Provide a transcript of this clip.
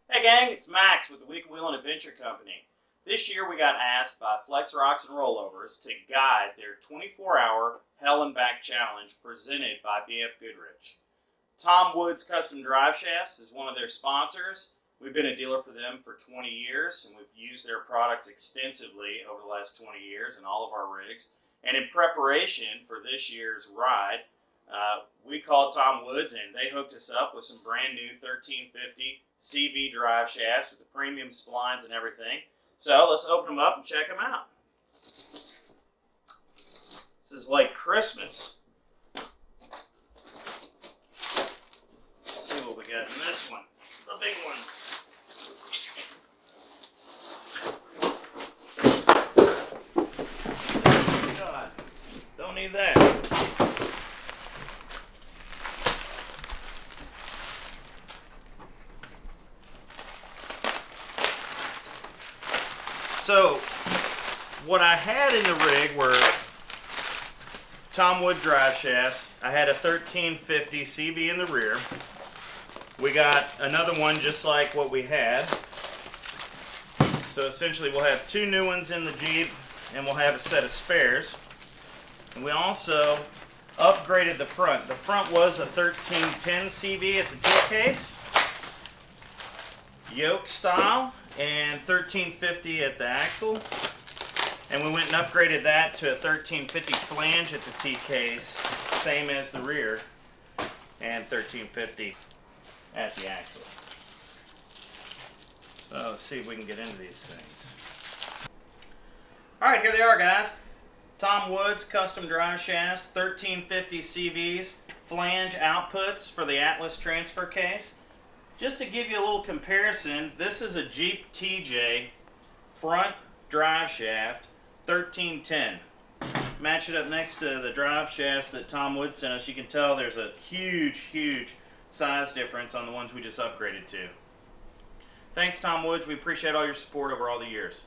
Hey gang, it's Max with the Week Wheel and Adventure Company. This year we got asked by Flex Rocks and Rollovers to guide their 24-hour Hell and Back Challenge presented by BF Goodrich. Tom Woods Custom Driveshafts is one of their sponsors. We've been a dealer for them for 20 years and we've used their products extensively over the last 20 years in all of our rigs. And in preparation for this year's ride, we called Tom Woods and they hooked us up with some brand new 1350 CV drive shafts with the premium splines and everything. So let's open them up and check them out. This is like Christmas. Let's see what we got in this one. The big one. God, don't need that. So, what I had in the rig were Tom Wood drive shafts. I had a 1350 CV in the rear. We got another one just like what we had. So essentially we'll have two new ones in the Jeep and we'll have a set of spares. And we also upgraded the front. The front was a 1310 CV at the tip case, yoke style, and 1350 at the axle, and we went and upgraded that to a 1350 flange at the T-case, same as the rear, and 1350 at the axle. So let's see if we can get into these things. Alright, here they are, guys. Tom Woods Custom Drive Shafts, 1350 CVs, flange outputs for the Atlas transfer case. Just to give you a little comparison, this is a Jeep TJ front drive shaft, 1310. Match it up next to the drive shafts that Tom Wood sent us. You can tell there's a huge size difference on the ones we just upgraded to. Thanks, Tom Woods. We appreciate all your support over all the years.